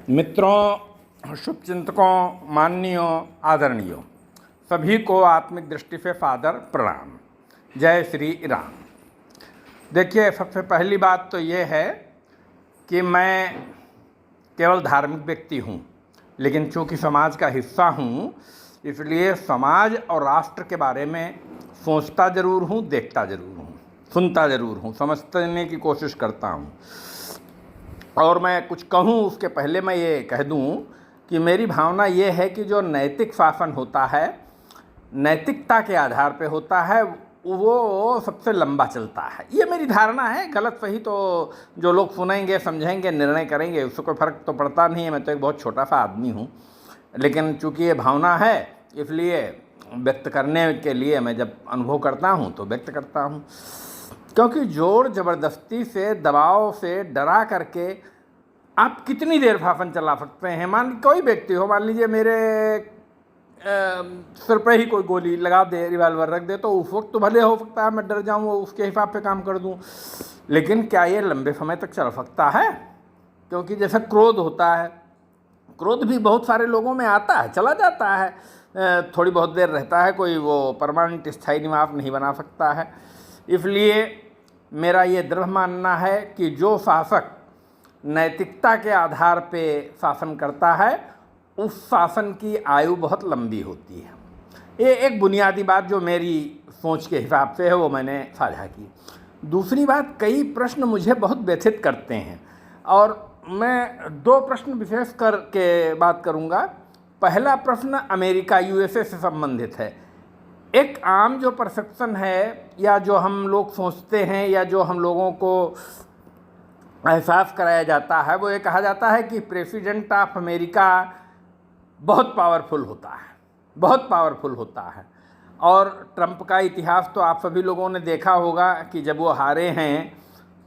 मित्रों, शुभचिंतकों, माननीयों, आदरणीयों, सभी को आत्मिक दृष्टि से सादर प्रणाम। जय श्री राम। देखिए, सबसे पहली बात तो ये है कि मैं केवल धार्मिक व्यक्ति हूँ, लेकिन चूँकि समाज का हिस्सा हूँ, इसलिए समाज और राष्ट्र के बारे में सोचता ज़रूर हूँ, देखता ज़रूर हूँ, सुनता ज़रूर हूँ, समझने की कोशिश करता हूँ। और मैं कुछ कहूँ उसके पहले मैं ये कह दूँ कि मेरी भावना ये है कि जो नैतिक शासन होता है, नैतिकता के आधार पे होता है, वो सबसे लंबा चलता है। ये मेरी धारणा है। गलत सही तो जो लोग सुनेंगे, समझेंगे, निर्णय करेंगे, उससे कोई फ़र्क तो पड़ता नहीं है। मैं तो एक बहुत छोटा सा आदमी हूँ, लेकिन चूँकि ये भावना है इसलिए व्यक्त करने के लिए मैं जब अनुभव करता हूँ तो व्यक्त करता हूँ। क्योंकि जोर ज़बरदस्ती से, दबाव से, डरा करके आप कितनी देर शासन चला सकते हैं। कोई व्यक्ति हो, मान लीजिए मेरे सिर पे ही कोई गोली लगा दे, रिवाल्वर रख दे, तो उस वक्त तो भले हो सकता है मैं डर जाऊँ, उसके हिसाब से काम कर दूँ, लेकिन क्या ये लंबे समय तक चल सकता है? क्योंकि जैसे क्रोध होता है, क्रोध भी बहुत सारे लोगों में आता है, चला जाता है, थोड़ी बहुत देर रहता है, कोई वो परमानेंट स्थायी निवास नहीं बना सकता है। इसलिए मेरा ये दृढ़ मानना है कि जो शासक नैतिकता के आधार पे शासन करता है, उस शासन की आयु बहुत लंबी होती है। ये एक बुनियादी बात जो मेरी सोच के हिसाब से है, वो मैंने साझा की। दूसरी बात, कई प्रश्न मुझे बहुत व्यथित करते हैं और मैं दो प्रश्न विशेष करके बात करूँगा। पहला प्रश्न अमेरिका, यूएसए से संबंधित है। एक आम जो परसेप्शन है, या जो हम लोग सोचते हैं, या जो हम लोगों को एहसास कराया जाता है, वो ये कहा जाता है कि प्रेसिडेंट ऑफ अमेरिका बहुत पावरफुल होता है, बहुत पावरफुल होता है। और ट्रंप का इतिहास तो आप सभी लोगों ने देखा होगा कि जब वो हारे हैं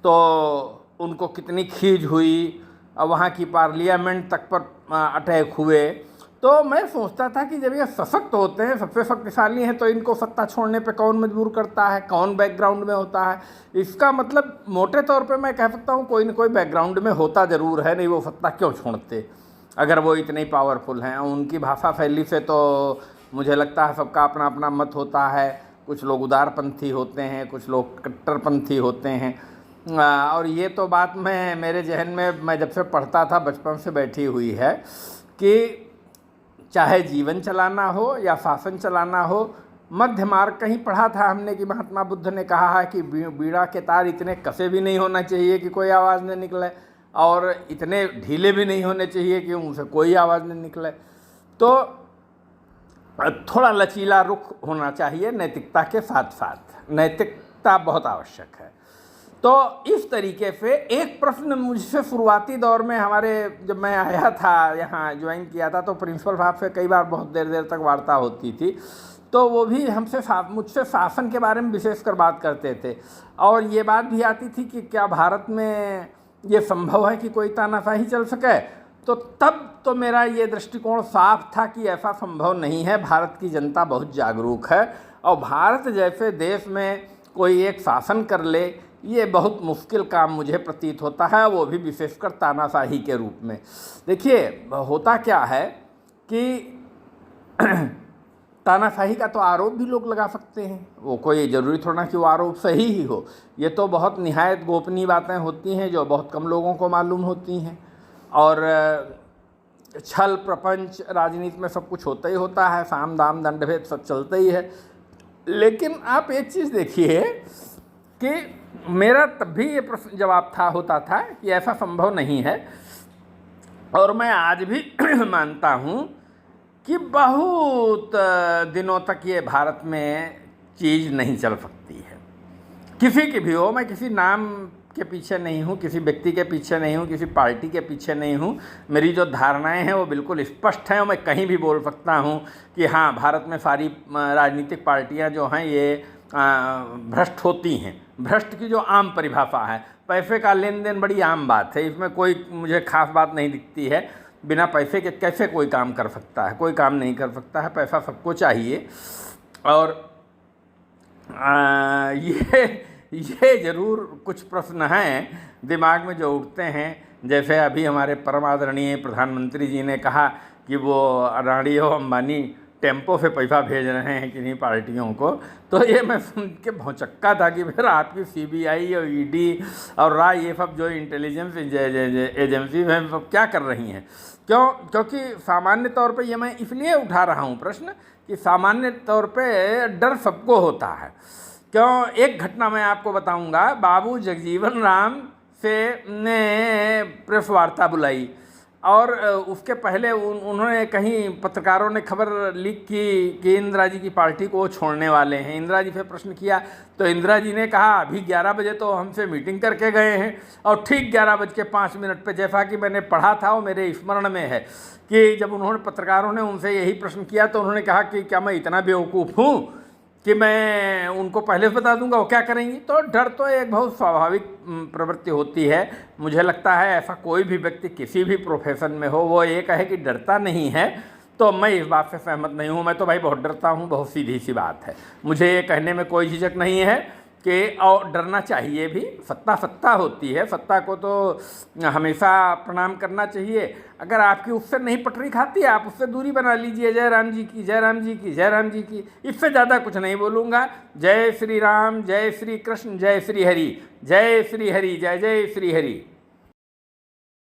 तो उनको कितनी खीज हुई, और वहाँ की पार्लियामेंट तक पर अटैक हुए। तो मैं सोचता था कि जब ये सशक्त होते हैं, सबसे शक्तिशाली हैं, तो इनको सत्ता छोड़ने पे कौन मजबूर करता है, कौन बैकग्राउंड में होता है? इसका मतलब मोटे तौर पे मैं कह सकता हूँ कोई न कोई बैकग्राउंड में होता ज़रूर है, नहीं वो सत्ता क्यों छोड़ते अगर वो इतने पावरफुल हैं। उनकी भाषा शैली से तो मुझे लगता है सबका अपना अपना मत होता है। कुछ लोग उदारपंथी होते हैं, कुछ लोग कट्टरपंथी होते हैं। और ये तो बात मेरे जहन में मैं जब से पढ़ता था बचपन से बैठी हुई है कि चाहे जीवन चलाना हो या शासन चलाना हो, मध्य मार्ग कहीं पढ़ा था हमने कि महात्मा बुद्ध ने कहा है कि बीड़ा के तार इतने कसे भी नहीं होना चाहिए कि कोई आवाज़ न निकले, और इतने ढीले भी नहीं होने चाहिए कि उनसे कोई आवाज़ न निकले। तो थोड़ा लचीला रुख होना चाहिए नैतिकता के साथ साथ। नैतिकता बहुत आवश्यक है। तो इस तरीके से एक प्रश्न मुझसे शुरुआती दौर में, हमारे जब मैं आया था यहाँ ज्वाइन किया था, तो प्रिंसिपल साहब से कई बार बहुत देर देर तक वार्ता होती थी, तो वो भी मुझसे शासन के बारे में विशेषकर बात करते थे। और ये बात भी आती थी कि क्या भारत में ये संभव है कि कोई तानाशाही चल सके? तो तब तो मेरा ये दृष्टिकोण साफ था कि ऐसा संभव नहीं है। भारत की जनता बहुत जागरूक है, और भारत जैसे देश में कोई एक शासन कर ले, ये बहुत मुश्किल काम मुझे प्रतीत होता है, वो भी विशेषकर तानाशाही के रूप में। देखिए, होता क्या है कि तानाशाही का तो आरोप भी लोग लगा सकते हैं, वो कोई ज़रूरी थोड़ा ना कि वो आरोप सही ही हो। ये तो बहुत निहायत गोपनीय बातें होती हैं जो बहुत कम लोगों को मालूम होती हैं। और छल प्रपंच राजनीति में सब कुछ होता ही होता है, साम दाम दंड भेद सब चलता ही है। लेकिन आप एक चीज़ देखिए कि मेरा तब भी ये प्रश्न जवाब होता था कि ऐसा संभव नहीं है, और मैं आज भी मानता हूँ कि बहुत दिनों तक ये भारत में चीज़ नहीं चल सकती है, किसी की भी हो। मैं किसी नाम के पीछे नहीं हूँ, किसी व्यक्ति के पीछे नहीं हूँ, किसी पार्टी के पीछे नहीं हूँ। मेरी जो धारणाएं हैं वो बिल्कुल स्पष्ट हैं, और मैं कहीं भी बोल सकता हूँ कि हाँ, भारत में सारी राजनीतिक पार्टियाँ जो हैं ये भ्रष्ट होती हैं। भ्रष्ट की जो आम परिभाषा है, पैसे का लेन देन बड़ी आम बात है, इसमें कोई मुझे खास बात नहीं दिखती है। बिना पैसे के कैसे कोई काम कर सकता है? कोई काम नहीं कर सकता है, पैसा सबको चाहिए। और ये ज़रूर कुछ प्रश्न हैं दिमाग में जो उठते हैं जैसे अभी हमारे परम आदरणीय प्रधानमंत्री जी ने कहा कि वो अडानी और अंबानी टेम्पो से पैसा भेज रहे हैं किन्हीं पार्टियों को, तो ये मैं सुन के भौचक्का था कि फिर आपकी सीबीआई और ईडी और राय ये सब जो इंटेलिजेंस एजेंसी हैं सब क्या कर रही हैं। क्योंकि सामान्य तौर पे ये मैं इसलिए उठा रहा हूँ प्रश्न कि सामान्य तौर पे डर सबको होता है। क्यों, एक घटना मैं आपको बताऊंगा। बाबू जगजीवन राम से ने प्रेस वार्ता बुलाई और उसके पहले उन्होंने कहीं पत्रकारों ने खबर लीक की कि इंदिरा जी की पार्टी को वो छोड़ने वाले हैं। इंदिरा जी से प्रश्न किया तो इंदिरा जी ने कहा अभी 11 बजे तो हमसे मीटिंग करके गए हैं, और ठीक 11:05 पे जैसा कि मैंने पढ़ा था वो मेरे स्मरण में है कि जब उन्होंने पत्रकारों ने उनसे यही प्रश्न किया तो उन्होंने कहा कि क्या मैं इतना बेवकूफ़ हूँ कि मैं उनको पहले से बता दूंगा वो क्या करेंगी। तो डर तो एक बहुत स्वाभाविक प्रवृत्ति होती है। मुझे लगता है ऐसा कोई भी व्यक्ति किसी भी प्रोफेशन में हो वो ये कहे कि डरता नहीं है, तो मैं इस बात से सहमत नहीं हूँ। मैं तो भाई बहुत डरता हूँ, बहुत सीधी सी बात है। मुझे ये कहने में कोई झिझक नहीं है कि और डरना चाहिए भी। सत्ता होती है, सत्ता को तो हमेशा प्रणाम करना चाहिए। अगर आपकी उससे नहीं पटरी खाती है आप उससे दूरी बना लीजिए। जय राम जी की, जय राम जी की, जय राम जी की। इससे ज़्यादा कुछ नहीं बोलूँगा। जय श्री राम, जय श्री कृष्ण, जय श्री हरि, जय श्री हरि, जय जय श्री हरि।